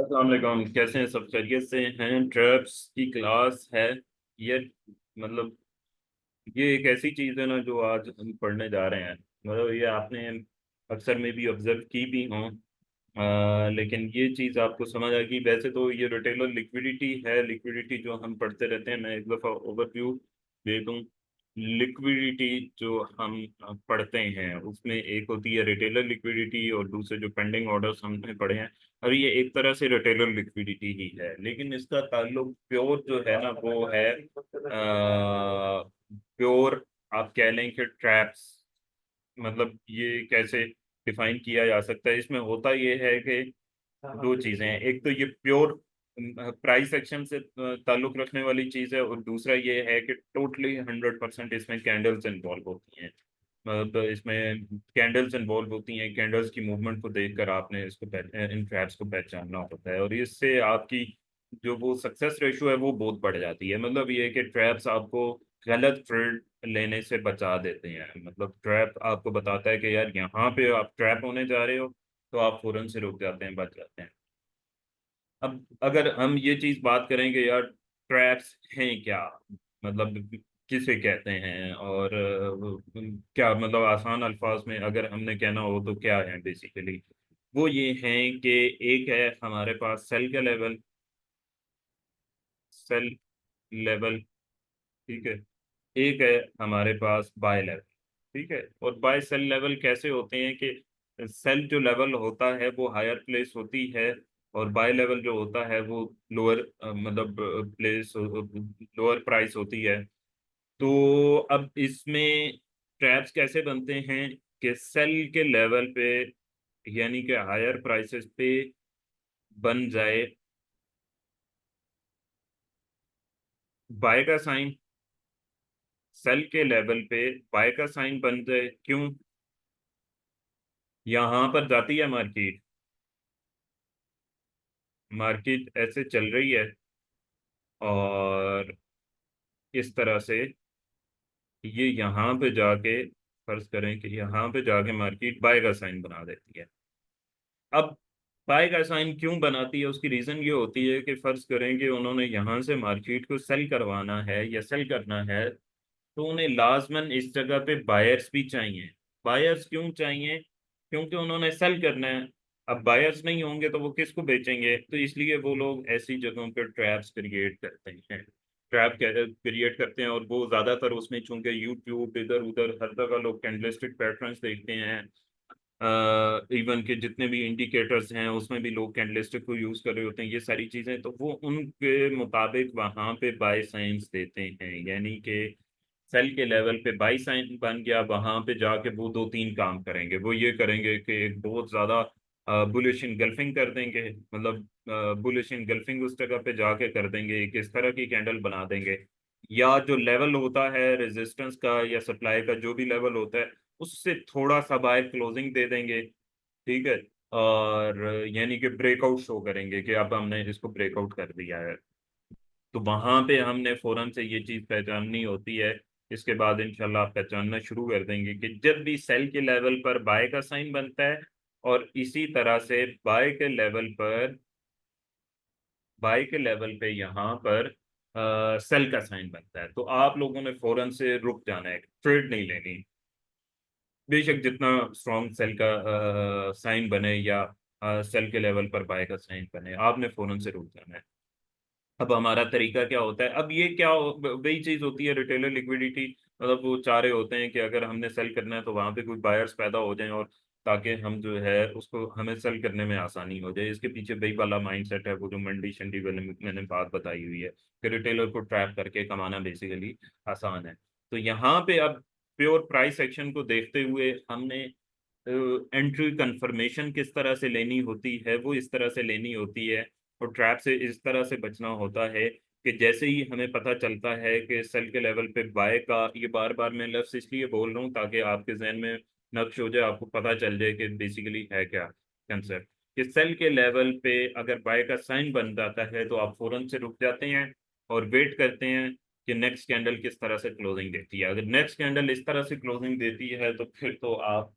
अस्सलाम वालेकुम, कैसे हैं? सब खैरियत से हैं? ट्रैप्स की क्लास है ये। मतलब ये एक ऐसी चीज़ है ना जो आज हम पढ़ने जा रहे हैं। मतलब ये आपने अक्सर में भी ऑब्जर्व की भी हों। लेकिन ये चीज़ आपको समझ आएगी। वैसे तो ये रिटेलर लिक्विडिटी है, लिक्विडिटी जो हम पढ़ते रहते हैं। मैं एक दफ़ा ओवरव्यू दे दूं। लिक्विडिटी जो हम पढ़ते हैं उसमें एक होती है रिटेलर लिक्विडिटी, और दूसरे जो पेंडिंग ऑर्डर्स हमने पढ़े हैं। और ये एक तरह से रिटेलर लिक्विडिटी ही है, लेकिन इसका ताल्लुक प्योर जो है ना वो है प्योर, आप कह लें कि ट्रैप्स। मतलब ये कैसे डिफाइन किया जा सकता है? इसमें होता ये है कि दो चीजें हैं। एक तो ये प्योर प्राइस एक्शन से ताल्लुक रखने वाली चीज है, और दूसरा ये है कि टोटली 100% इसमें कैंडल्स इन्वॉल्व होती हैं। मतलब इसमें कैंडल्स इन्वॉल्व होती हैं। कैंडल्स की मूवमेंट को देखकर आपने इन ट्रैप्स को पहचानना होता है, और इससे आपकी जो वो सक्सेस रेशो है वो बहुत बढ़ जाती है। मतलब ये है कि ट्रैप्स आपको गलत ट्रेड लेने से बचा देते हैं। मतलब ट्रैप आपको बताता है कि यार यहाँ पे आप ट्रैप होने जा रहे हो, तो आप फौरन से रुक जाते हैं, बच जाते हैं। अब अगर हम ये चीज बात करेंगे यार, ट्रैप्स हैं क्या, मतलब किसे कहते हैं, और क्या मतलब आसान अल्फाज में अगर हमने कहना हो तो क्या है बेसिकली। वो ये हैं कि एक है हमारे पास सेल का लेवल, सेल लेवल, ठीक है। एक है हमारे पास बाय लेवल, ठीक है। और बाय सेल लेवल कैसे होते हैं कि सेल जो लेवल होता है वो हायर प्लेस होती है, और बाय लेवल जो होता है वो लोअर, मतलब प्लेस, लोअर प्राइस होती है। तो अब इसमें ट्रैप्स कैसे बनते हैं कि सेल के लेवल पे, यानी कि हायर प्राइसेस पे बन जाए बाय का साइन। सेल के लेवल पे बाय का साइन बन जाए, क्यों? यहाँ पर जाती है मार्केट, मार्केट ऐसे चल रही है, और इस तरह से ये यहाँ पे जाके, फर्ज करें कि यहाँ पे जाके मार्केट बाय का साइन बना देती है। अब बाय का साइन क्यों बनाती है, उसकी रीजन ये होती है कि फर्ज करें कि उन्होंने यहाँ से मार्केट को सेल करवाना है या सेल करना है, तो उन्हें लाजमन इस जगह पे बायर्स भी चाहिए। बायर्स क्यों चाहिए? क्योंकि उन्होंने सेल करना है। अब बायर्स नहीं होंगे तो वो किसको बेचेंगे? तो इसलिए वो लोग ऐसी जगहों पर ट्रैप्स क्रिएट करते हैं, ट्रैप क्रिएट करते हैं। और वो ज्यादातर उसमें चूंकि यूट्यूब इधर उधर हर जगह लोग कैंडलस्टिक पैटर्न्स देखते हैं। इवन के जितने भी इंडिकेटर्स हैं उसमें भी लोग कैंडलस्टिक को यूज कर रहे होते हैं, ये सारी चीजें। तो वो उनके मुताबिक वहां पे बाय साइंस देते हैं, यानी कि सेल के लेवल पे बाई साइन बन गया, वहां पे जाके वो दो तीन काम करेंगे। वो ये करेंगे कि एक बहुत ज्यादा बुलिश इनगल्फिंग कर देंगे। मतलब बुलिश इनगल्फिंग उस जगह पे जाके कर देंगे, एक इस तरह की कैंडल बना देंगे। या जो लेवल होता है रेजिस्टेंस का या सप्लाई का, जो भी लेवल होता है उससे थोड़ा सा बाय क्लोजिंग दे देंगे, ठीक है। और यानी कि ब्रेकआउट शो करेंगे कि अब हमने इसको ब्रेकआउट कर दिया है। तो वहां पे हमने फौरन से ये चीज पहचाननी होती है। इसके बाद इंशाल्लाह आप पहचानना शुरू कर देंगे कि जब भी सेल के लेवल पर बाय का साइन बनता है, और इसी तरह से बाय के लेवल पे यहाँ पर सेल का साइन बनता है, तो आप लोगों ने फौरन से रुक जाना है, ट्रेड नहीं लेनी। बेशक जितना स्ट्रॉन्ग सेल का साइन बने या सेल के लेवल पर बाय का साइन बने, आपने फौरन से रुक जाना है। अब हमारा तरीका क्या होता है? अब ये क्या वही चीज होती है रिटेलर लिक्विडिटी। मतलब वो चाह रहे होते हैं कि अगर हमने सेल करना है तो वहां पे कुछ बायर्स पैदा हो जाएं, और ताकि हम जो है उसको हमें सेल करने में आसानी हो जाए। इसके पीछे वही वाला माइंडसेट है, वो जो मंडी शंडी वाले मैंने बात बताई हुई है कि रिटेलर को ट्रैप करके कमाना बेसिकली आसान है। तो यहाँ पे अब प्योर प्राइस एक्शन को देखते हुए हमने एंट्री कंफर्मेशन किस तरह से लेनी होती है, वो इस तरह से लेनी होती है। और ट्रैप से इस तरह से बचना होता है कि जैसे ही हमें पता चलता है कि सेल के लेवल पे बाय का, ये बार बार मैं लफ्ज इसलिए बोल रहा हूँ ताकि आपके जहन में नक्श हो जाए, आपको पता चल जाए कि बेसिकली है क्या कंसेप्ट। कि सेल के लेवल पे अगर बाय का साइन बन जाता है तो आप फौरन से रुक जाते हैं, और वेट करते हैं कि नेक्स्ट कैंडल किस तरह से क्लोजिंग देती है। अगर नेक्स्ट कैंडल इस तरह से क्लोजिंग देती है तो फिर तो आप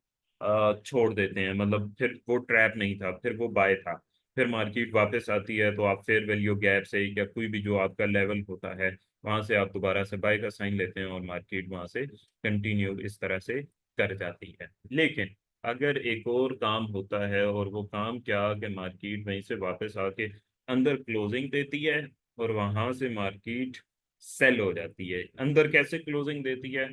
छोड़ देते हैं। मतलब फिर वो ट्रैप नहीं था, फिर वो बाय था। फिर मार्केट वापस आती है तो आप फेयर वैल्यू गैप से या कोई भी जो आपका लेवल होता है वहां से आप दोबारा से बाय का साइन लेते हैं और मार्केट वहां से कंटिन्यू इस तरह से कर जाती है। लेकिन अगर एक और काम होता है, और वो काम क्या कि मार्केट वहीं से वापस आके अंदर क्लोजिंग देती है और वहां से मार्केट सेल हो जाती है। अंदर कैसे क्लोजिंग देती है?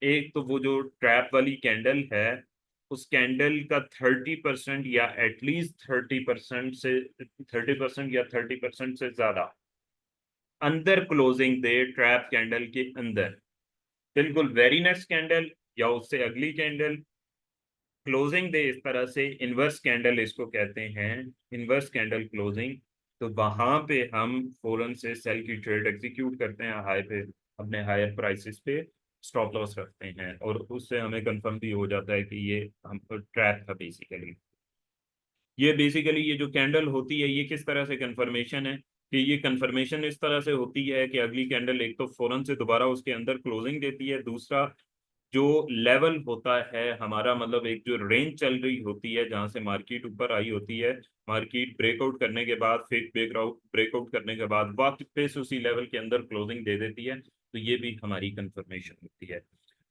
एक तो वो जो ट्रैप वाली कैंडल है, उस कैंडल का 30% या एटलीस्ट 30% से 30% या 30% से ज्यादा अंदर क्लोजिंग दे ट्रैप कैंडल के अंदर, बिल्कुल वेरी नेक्स्ट कैंडल या उससे अगली कैंडल क्लोजिंग दे इस तरह से, इनवर्स कैंडल इसको कहते हैं, इनवर्स कैंडल क्लोजिंग। तो वहां पे हम फौरन से सेल की ट्रेड एग्जीक्यूट करते हैं हाई पे, अपने हायर प्राइसेस पे स्टॉप लॉस रखते हैं, और उससे हमें कंफर्म भी हो जाता है कि ये हम ट्रैप था बेसिकली। ये जो कैंडल होती है ये किस तरह से कंफर्मेशन है, कि ये कंफर्मेशन इस तरह से होती है कि अगली कैंडल एक तो फौरन से दोबारा उसके अंदर क्लोजिंग देती है, दूसरा जो लेवल होता है हमारा, मतलब एक जो रेंज चल रही होती है जहां से मार्केट ऊपर आई होती है, मार्केट ब्रेकआउट करने के बाद, फिर ब्रेकआउट ब्रेकआउट करने के बाद वापस उसी लेवल के अंदर क्लोजिंग दे देती है, तो ये भी हमारी कंफर्मेशन होती है।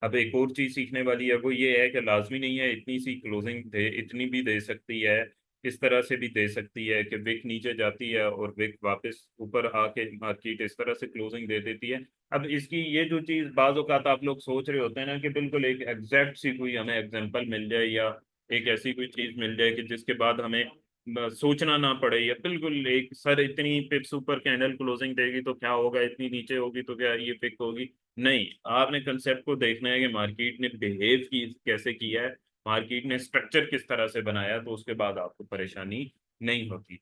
अब एक और चीज सीखने वाली है, वो ये है कि लाजमी नहीं है इतनी सी क्लोजिंग दे, इतनी भी दे सकती है, इस तरह से भी दे सकती है कि विक नीचे जाती है और विक वापस ऊपर आके मार्केट इस तरह से क्लोजिंग दे देती है। अब इसकी ये जो चीज बाज औकात आप लोग सोच रहे होते हैं ना कि बिल्कुल एक एग्जैक्ट सी कोई हमें एग्जांपल मिल जाए, या एक ऐसी कोई चीज मिल जाए कि जिसके बाद हमें सोचना ना पड़े, या बिल्कुल एक सर इतनी पिप्स ऊपर कैंडल क्लोजिंग देगी तो क्या होगा, इतनी नीचे होगी तो क्या ये पिक होगी। नहीं, आपने कंसेप्ट को देखना है कि मार्केट ने बिहेव की कैसे किया है, मार्केट ने स्ट्रक्चर किस तरह से बनाया, तो उसके बाद आपको परेशानी नहीं होती।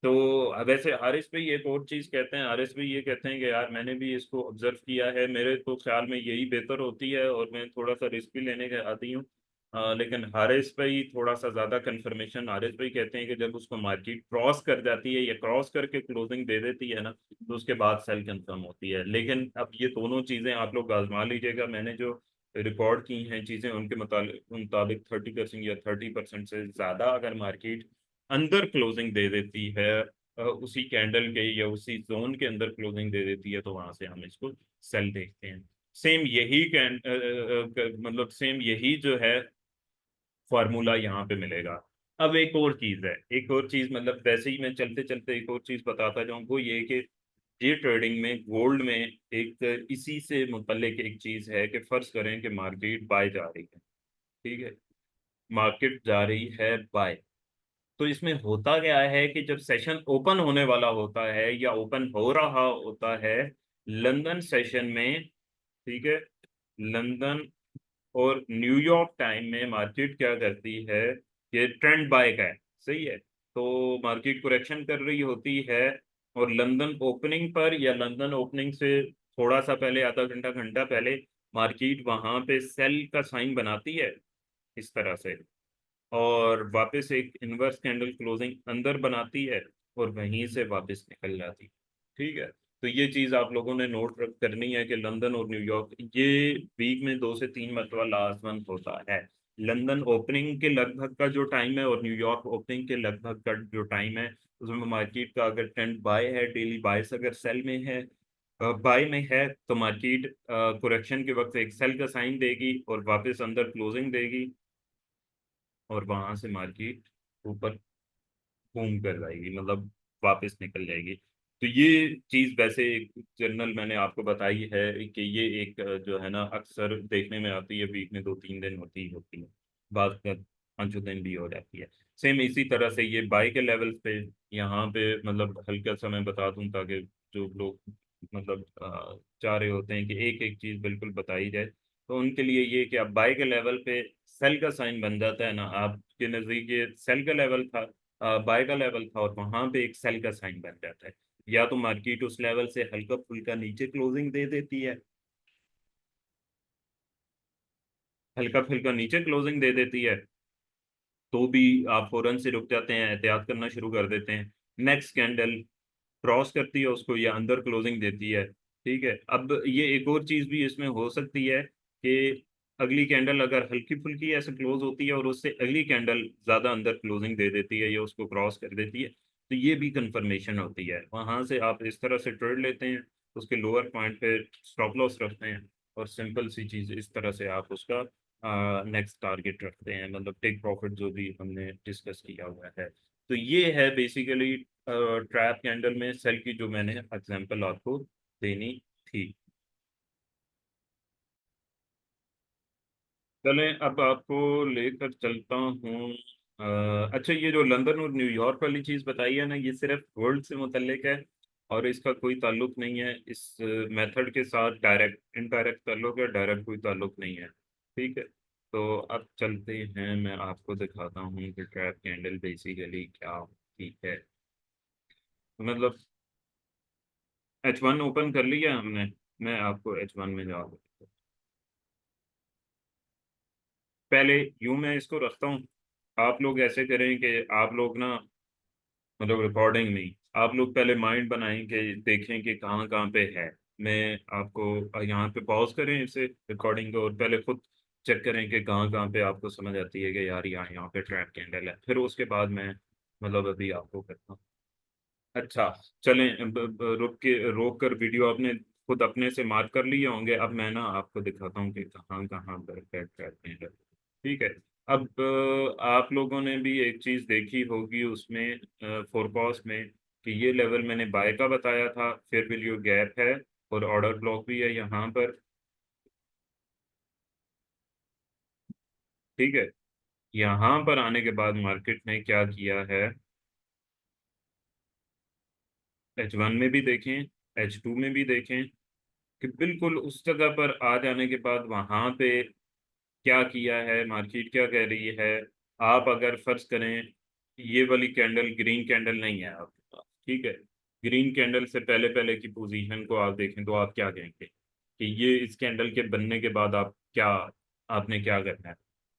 तो वैसे हारिस भाई एक और चीज कहते हैं, हारिस भाई ये कहते हैं कि यार मैंने भी इसको ऑब्जर्व किया है, मेरे तो ख्याल में यही बेहतर होती है और मैं थोड़ा सा रिस्क भी लेने के आती हूँ। लेकिन हारिस भाई थोड़ा सा ज्यादा कंफर्मेशन, हारिस भाई कहते हैं कि जब उसको मार्केट क्रॉस कर जाती है या क्रॉस करके क्लोजिंग दे देती है ना, तो उसके बाद सेल कंफर्म होती है। लेकिन अब ये दोनों चीजें आप लोग आजमा लीजिएगा, मैंने जो रिकॉर्ड की हैं चीजें उनके मुताबिक 30% या 30% से ज्यादा अगर मार्केट अंदर क्लोजिंग दे देती है, उसी कैंडल के या उसी जोन के अंदर क्लोजिंग दे देती है, तो वहां से हम इसको सेल देखते हैं। सेम यही मतलब सेम यही जो है फॉर्मूला यहाँ पे मिलेगा। अब एक और चीज है, एक और चीज, मतलब वैसे ही मैं चलते चलते एक और चीज बताता जाऊँ, वो ये कि ये ट्रेडिंग में गोल्ड में एक इसी से मुतल्लिक एक चीज है कि फर्ज करें कि मार्केट बाय जा रही है, ठीक है, मार्केट जा रही है बाय। तो इसमें होता क्या है कि जब सेशन ओपन होने वाला होता है या ओपन हो रहा होता है लंदन सेशन में, ठीक है, लंदन और न्यूयॉर्क टाइम में मार्केट क्या करती है, ये ट्रेंड बाय का है, सही है, तो मार्केट करेक्शन कर रही होती है, और लंदन ओपनिंग पर या लंदन ओपनिंग से थोड़ा सा पहले, आधा घंटा घंटा पहले, मार्केट वहां पे सेल का साइन बनाती है इस तरह से, और वापस एक इनवर्स कैंडल क्लोजिंग अंदर बनाती है और वहीं से वापस निकल जाती है, ठीक है। तो ये चीज आप लोगों ने नोट करनी है कि लंदन और न्यूयॉर्क ये वीक में 2 से 3 मरतबा लाजमन होता है। लंदन ओपनिंग के लगभग का जो टाइम है और न्यूयॉर्क ओपनिंग के लगभग का जो टाइम है, उसमें मार्केट का अगर ट्रेंड बाय है, डेली बायस अगर सेल में है, बाय में है, तो मार्केट करेक्शन के वक्त एक सेल का साइन देगी और वापस अंदर क्लोजिंग देगी, और वहां से मार्केट ऊपर बूम कर जाएगी, मतलब वापस निकल जाएगी। तो ये चीज वैसे एक जनरल मैंने आपको बताई है कि ये एक जो है ना अक्सर देखने में आती है, वीक में 2-3 दिन होती ही होती है, बात कर 5 दिन भी हो जाती है। सेम इसी तरह से ये बाई के लेवल पे, यहाँ पे मतलब हल्का सा मैं बता दूं ताकि जो लोग मतलब चाह रहे होते हैं कि एक एक चीज बिल्कुल बताई जाए, तो उनके लिए ये कि आप बाई के लेवल पे सेल का साइन बन जाता है ना, आपके नजदीक ये सेल का लेवल था, बाय का लेवल था, और वहां पे एक सेल का साइन बन जाता है, या तो मार्केट उस लेवल से हल्का फुल्का नीचे क्लोजिंग दे देती है, हल्का फुल्का नीचे क्लोजिंग दे देती है, तो भी आप फौरन से रुक जाते हैं, एहतियात करना शुरू कर देते हैं। नेक्स्ट कैंडल क्रॉस करती है उसको या अंदर क्लोजिंग देती है, ठीक है। अब ये एक और चीज भी इसमें हो सकती है कि अगली कैंडल अगर हल्की फुल्की ऐसे क्लोज होती है और उससे अगली कैंडल ज्यादा अंदर क्लोजिंग दे देती है या उसको क्रॉस कर देती है, तो ये भी कंफर्मेशन होती है, वहां से आप इस तरह से ट्रेड लेते हैं, उसके लोअर पॉइंट पे स्टॉप लॉस रखते हैं, और सिंपल सी चीज इस तरह से आप उसका नेक्स्ट टारगेट रखते हैं, मतलब टेक प्रॉफिट जो भी हमने डिस्कस किया हुआ है। तो ये है बेसिकली ट्रैप कैंडल में सेल की जो मैंने एग्जांपल आपको देनी थी। चलें अब आपको लेकर चलता हूँ। अच्छा, ये जो लंदन और न्यूयॉर्क वाली चीज़ बताई है ना, ये सिर्फ गोल्ड से मुतल्लिक है, और इसका कोई ताल्लुक नहीं है इस मेथड के साथ। डायरेक्ट इनडायरेक्ट ताल्लुक है, डायरेक्ट कोई ताल्लुक नहीं है। ठीक है, तो अब चलते हैं, मैं आपको दिखाता हूँ कि ट्रैप कैंडल बेसिकली क्या होती है। मतलब H1 ओपन कर लिया हमने, मैं आपको H1 में जा, पहले यूं मैं इसको रखता हूँ। आप लोग ऐसे करें कि आप लोग ना, मतलब रिकॉर्डिंग नहीं, आप लोग पहले माइंड बनाएं कि देखें कि कहाँ कहाँ पे है। मैं आपको यहाँ पे पॉज करें इसे रिकॉर्डिंग को, और पहले खुद चेक करें कि कहाँ कहाँ पे आपको समझ आती है कि यार यहाँ यहाँ पे ट्रैप कैंडल है, फिर उसके बाद मैं मतलब अभी आपको करता हूँ। अच्छा, चलें रुक के रोक कर वीडियो आपने खुद अपने से मार्क कर लिए होंगे, अब मैं ना आपको दिखाता हूँ कि कहाँ कहाँ पर ट्रैप कैंडल। ठीक है, अब आप लोगों ने भी एक चीज देखी होगी उसमें फोरकॉस्ट में, कि ये लेवल मैंने बाय का बताया था, फिर वैल्यू गैप है, और ऑर्डर ब्लॉक भी है यहाँ पर। ठीक है, यहाँ पर आने के बाद मार्केट ने क्या किया है, H1 में भी देखें, H2 में भी देखें, कि बिल्कुल उस जगह पर आ जाने के बाद वहां पे क्या किया है, मार्केट क्या कह रही है। आप अगर फर्ज करें, ये वाली कैंडल ग्रीन कैंडल नहीं है आपके पास, ठीक है, ग्रीन कैंडल से पहले पहले की पोजीशन को आप देखें तो आप क्या कहेंगे कि ये इस कैंडल के बनने के बाद आप क्या, आपने क्या करना है।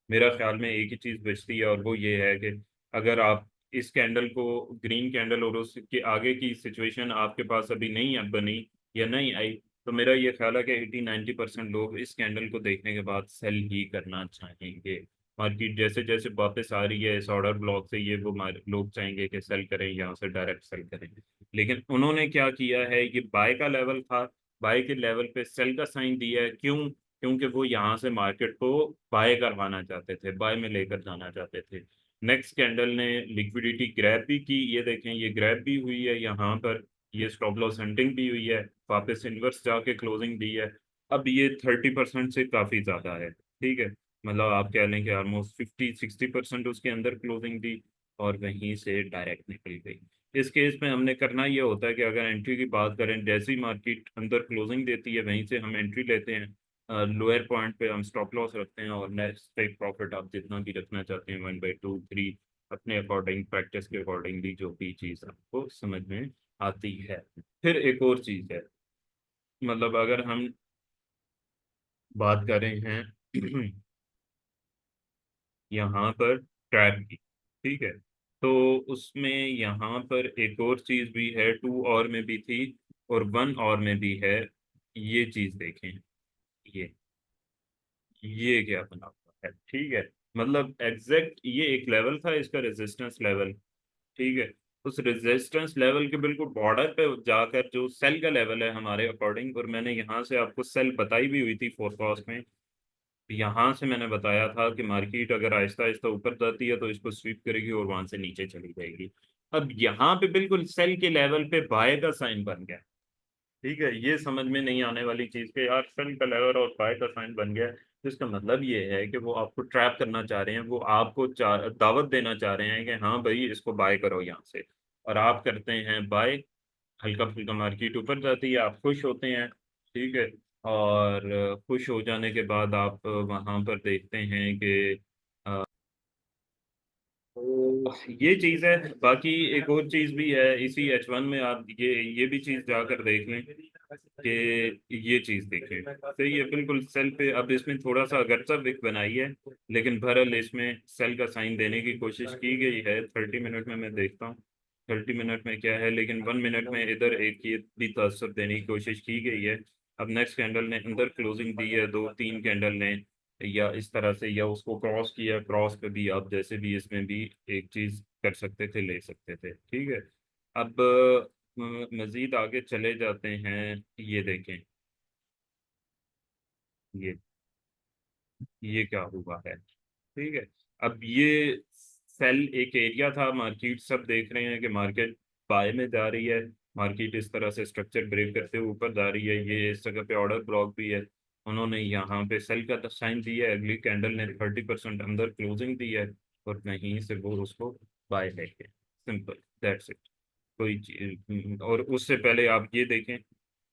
मेरा ख्याल में एक ही चीज बचती है, और वो ये है कि अगर आप इस कैंडल को, ग्रीन कैंडल और उसके आगे की सिचुएशन आपके पास अभी नहीं है बनी या नहीं आई, तो मेरा ये ख्याल है कि 80-90% लोग इस कैंडल को देखने के बाद सेल ही करना चाहेंगे। मार्केट जैसे जैसे वापस आ रही है इस ऑर्डर ब्लॉक से, ये वो लोग चाहेंगे कि सेल करें, यहाँ से डायरेक्ट सेल करें। लेकिन उन्होंने क्या किया है, ये बाय का लेवल था, बाय के लेवल पे सेल का साइन दिया है, क्यों? क्योंकि वो यहाँ से मार्केट को बाय करवाना चाहते थे, बाय में लेकर जाना चाहते थे। नेक्स्ट कैंडल ने लिक्विडिटी ग्रैब भी की, ये देखें ये ग्रैब भी हुई है यहाँ पर, ये स्टॉप लॉस हंटिंग भी हुई है, वापस इन्वर्स जाके क्लोजिंग दी है। अब ये 30% से काफी ज्यादा है, ठीक है, मतलब आप कह लें कि ऑलमोस्ट 50-60% उसके अंदर क्लोजिंग दी, और वहीं से डायरेक्ट निकल गई। इस केस में हमने करना ये होता है कि अगर एंट्री की बात करें, जैसे ही मार्केट अंदर क्लोजिंग देती है वहीं से हम एंट्री लेते हैं, लोअर पॉइंट पे हम स्टॉप लॉस रखते हैं, और नेक्स्ट टेक प्रॉफिट आप जितना भी रखना चाहते हैं, 1/2 3, अपने अकॉर्डिंग, प्रैक्टिस के अकॉर्डिंगली जो भी चीज़ आपको समझ में आती है। फिर एक और चीज़ है, मतलब अगर हम बात करें हैं यहाँ पर ट्रैप की, ठीक है, तो उसमें यहाँ पर एक और चीज़ भी है, 2 और में भी थी और 1 और में भी है। ये चीज़ देखें, ये ये क्या बना हुआ है, ठीक है, मतलब एग्जैक्ट ये एक लेवल था इसका, रेजिस्टेंस लेवल, ठीक है, उस रेजिस्टेंस लेवल के बिल्कुल बॉर्डर पे जाकर जो सेल का लेवल है हमारे अकॉर्डिंग, और मैंने यहाँ से आपको सेल बताई भी हुई थी फोरकास्ट में, यहाँ से मैंने बताया था कि मार्केट अगर आहिस्ता आहिस्ता ऊपर जाती है तो इसको स्वीप करेगी और वहां से नीचे चली जाएगी। अब यहाँ पे बिल्कुल सेल के लेवल पे बाय का साइन बन गया, ठीक है, ये समझ में नहीं आने वाली चीज के यार, सेल का लेवल और बाय का साइन बन गया, तो इसका मतलब ये है कि वो आपको ट्रैप करना चाह रहे हैं, वो आपको दावत देना चाह रहे हैं कि हाँ भाई इसको बाय करो यहाँ से, और आप करते हैं बाय। हल्का फुल्का मार्केट ऊपर जाती है, आप खुश होते हैं, ठीक है, और खुश हो जाने के बाद आप वहां पर देखते हैं कि तो ये चीज है। बाकी एक और चीज भी है इसी H1 में, आप ये भी चीज जाकर देख लें कि ये चीज देखें, तो ये बिल्कुल सेल पे, अब इसमें थोड़ा सा अगरचा विक बनाई है, लेकिन बहरहाल इसमें सेल का साइन देने की कोशिश की गई है। 30 मिनट में मैं देखता हूँ 30 मिनट में क्या है, लेकिन 1 मिनट में इधर एक ये भी तासुर देने की कोशिश की गई है। अब नेक्स्ट कैंडल ने अंदर क्लोजिंग दी है, 2-3 कैंडल ने, या इस तरह से, या उसको क्रॉस किया, क्रॉस पे भी आप जैसे भी इसमें भी एक चीज कर सकते थे, ले सकते थे। ठीक है। अब मजीद आगे चले जाते हैं। ये देखें, ये ये क्या हुआ है। ठीक है। अब ये सेल एक एरिया था, मार्केट सब देख रहे हैं कि मार्केट बाय में जा रही है, मार्केट इस तरह से स्ट्रक्चर ब्रेक करते हुए ऊपर जा रही है, ये इस जगह पे ऑर्डर ब्लॉक भी है। उन्होंने यहाँ पे सेल का साइन दिया है, अगली कैंडल ने 30% अंदर क्लोजिंग दी है, और नहीं से वो उसको बाय है। Simple, that's it. कोई चीज। और उससे पहले आप ये देखें,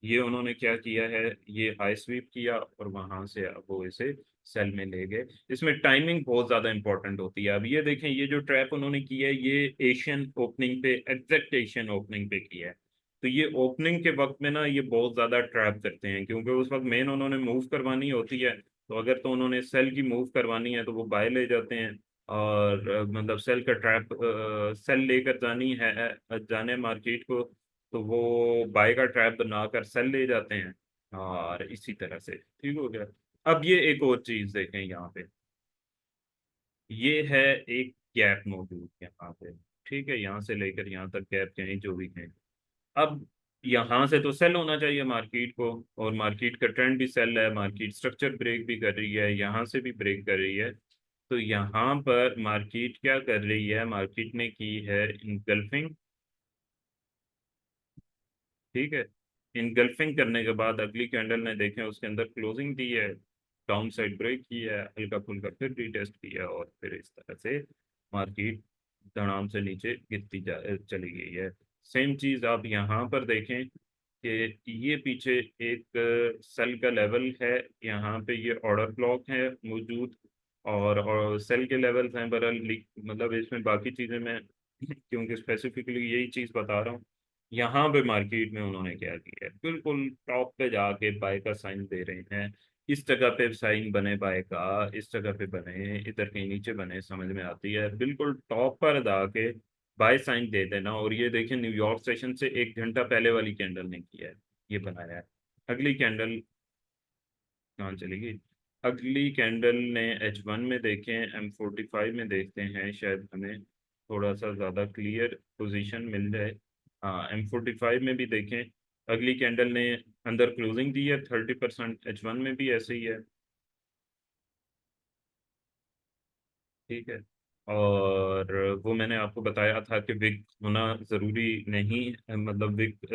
ये उन्होंने क्या किया है, ये हाई स्वीप किया और वहां से अब वो इसे सेल में ले गए। इसमें टाइमिंग बहुत ज्यादा इंपॉर्टेंट होती है। अब ये देखें, ये जो ट्रैप उन्होंने किया है, ये एशियन ओपनिंग पे, एग्जैक्ट एशियन ओपनिंग पे किया है। तो ये ओपनिंग के वक्त में ना ये बहुत ज्यादा ट्रैप करते हैं, क्योंकि उस वक्त मेन उन्होंने मूव करवानी होती है। तो अगर तो उन्होंने सेल की मूव करवानी है तो वो बाय ले जाते हैं, और मतलब सेल का ट्रैप, सेल लेकर जानी है, जाने मार्केट को, तो वो बाय का ट्रैप बनाकर सेल ले जाते हैं। और इसी तरह से ठीक हो गया। अब ये एक और चीज देखें यहाँ पे, ये है एक गैप मौजूद यहाँ पे। ठीक है, यहाँ से लेकर यहाँ तक गैप कहीं जो भी है। अब यहाँ से तो सेल होना चाहिए मार्केट को, और मार्केट का ट्रेंड भी सेल है, मार्केट स्ट्रक्चर ब्रेक भी कर रही है, यहाँ से भी ब्रेक कर रही है। तो यहाँ पर मार्केट क्या कर रही है, मार्केट ने की है इनगल्फिंग। ठीक है। इनगल्फिंग करने के बाद अगली कैंडल ने देखें उसके अंदर क्लोजिंग दी है, डाउन साइड ब्रेक किया है, हल्का फुल्का फिर रीटेस्ट किया, और फिर इस तरह से मार्केट धड़ाम से नीचे गिरती चली गई है। सेम चीज आप यहाँ पर देखें कि ये पीछे एक सेल का लेवल है, यहाँ पे ये ऑर्डर ब्लॉक है मौजूद, और सेल के लेवल्स हैं बरल, मतलब इसमें बाकी चीजें मैं क्योंकि स्पेसिफिकली यही चीज बता रहा हूँ। यहाँ पे मार्केट में उन्होंने क्या किया है, बिल्कुल टॉप पे जाके बाय का साइन दे रहे हैं। इस जगह पे साइन बने बाय का, इस जगह पे बने, इधर कहीं नीचे बने, समझ में आती है, बिल्कुल टॉप पर जाके बाय साइन दे देना। और ये देखिए, न्यूयॉर्क सेशन से 1 घंटा पहले वाली कैंडल ने किया है, ये बनाया है। अगली कैंडल कहाँ चली गई, अगली कैंडल ने H1 में देखें, M45 में देखते हैं, शायद हमें थोड़ा सा ज़्यादा क्लियर पोजीशन मिल जाए। हाँ, M45 में भी देखें, अगली कैंडल ने अंदर क्लोजिंग दी है 30%, H1 में भी ऐसे ही है। ठीक है। और वो मैंने आपको बताया था कि विग होना ज़रूरी नहीं है, मतलब विग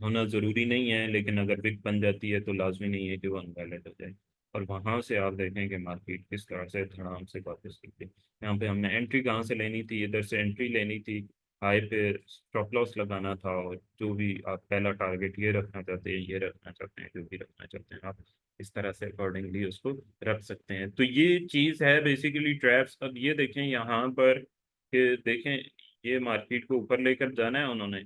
होना ज़रूरी नहीं है, लेकिन अगर विग बन जाती है तो लाजमी नहीं है कि वो अनवैलिड हो जाए। और वहाँ से आप देखें कि मार्केट किस तरह से धड़ाम से वापस निकली। यहाँ पे हमने एंट्री कहाँ से लेनी थी, इधर से एंट्री लेनी थी, हाई पे स्टॉप लॉस लगाना था, और जो भी आप पहला टारगेट ये रखना चाहते हैं, ये रखना चाहते हैं, जो भी रखना चाहते हैं आप इस तरह से अकॉर्डिंगली उसको रख सकते हैं। तो ये चीज है बेसिकली ट्रैप्स। अब ये देखें यहाँ पर कि देखें, ये मार्केट को ऊपर लेकर जाना है उन्होंने,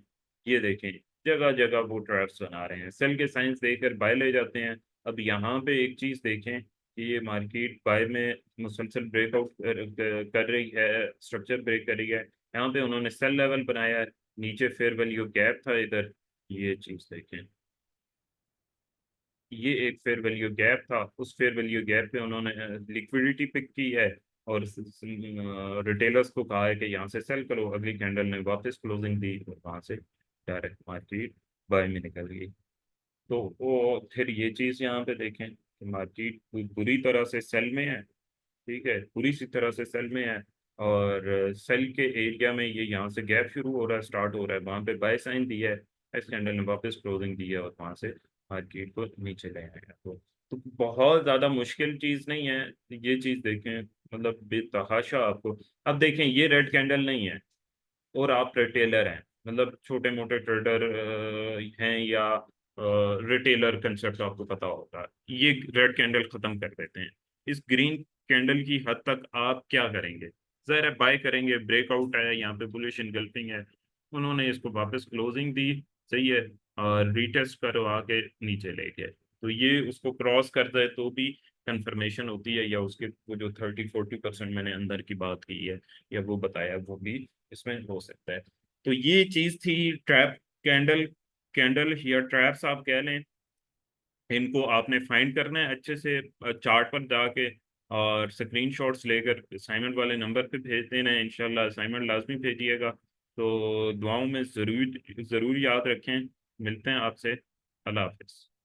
ये देखें जगह जगह वो ट्रैप्स बना रहे हैं, सेल के साइंस देकर बाय ले जाते हैं। अब यहाँ पे एक चीज देखें कि ये मार्केट बाय में मुसलसल ब्रेकआउट कर रही है, स्ट्रक्चर ब्रेक कर रही है। यहाँ पे उन्होंने सेल लेवल बनाया है, नीचे फेयर वैल्यू गैप था इधर, ये चीज देखें, ये एक फेयर वैल्यू गैप था, उस फेयर वैल्यू गैप पे उन्होंने लिक्विडिटी पिक की है, और रिटेलर्स को कहा है कि यहाँ से सेल करो। अगली कैंडल ने वापस क्लोजिंग दी और वहां से डायरेक्ट मार्केट बाय में निकल गई। तो वो फिर ये चीज़ यहाँ पे देखें कि मार्केट बुरी तरह से सेल में है। ठीक है, पूरी सी तरह से सेल में है, और सेल के एरिया में ये यहाँ से गैप शुरू हो रहा है, स्टार्ट हो रहा है, वहां पे बाय साइन दिया है, इस कैंडल ने वापस क्लोजिंग दी है, और वहां से मार्केट को नीचे ले आया। तो बहुत ज्यादा मुश्किल चीज नहीं है, ये चीज देखें, मतलब बेतहाशा आपको। अब देखें, ये रेड कैंडल नहीं है, और आप रिटेलर हैं, मतलब छोटे मोटे ट्रेडर हैं, या रिटेलर कंसेप्ट आपको पता होगा, ये रेड कैंडल खत्म कर देते हैं। इस ग्रीन कैंडल की हद तक आप क्या करेंगे, जहर है बाय करेंगे, ब्रेकआउट है, यहाँ पे बुलिश इनगल्फिंग है, उन्होंने इसको वापस क्लोजिंग दी, सही है, और रीटेस्ट करवा के नीचे ले गए। तो ये उसको क्रॉस कर जाए तो भी कंफर्मेशन होती है, या उसके वो जो 30-40% मैंने अंदर की बात की है, या वो बताया, वो भी इसमें हो सकता है। तो ये चीज थी ट्रैप कैंडल, कैंडल या ट्रैप्स आप कह लें, इनको आपने फाइंड करना है अच्छे से चार्ट पर जाके। और स्क्रीन शॉट्स लेकर असाइनमेंट वाले नंबर पे भेज देना है। इंशाल्लाह असाइनमेंट लाजमी भेजिएगा। तो दुआओं में ज़रूर ज़रूर याद रखें। मिलते हैं आपसे। अल्लाह हाफिज़।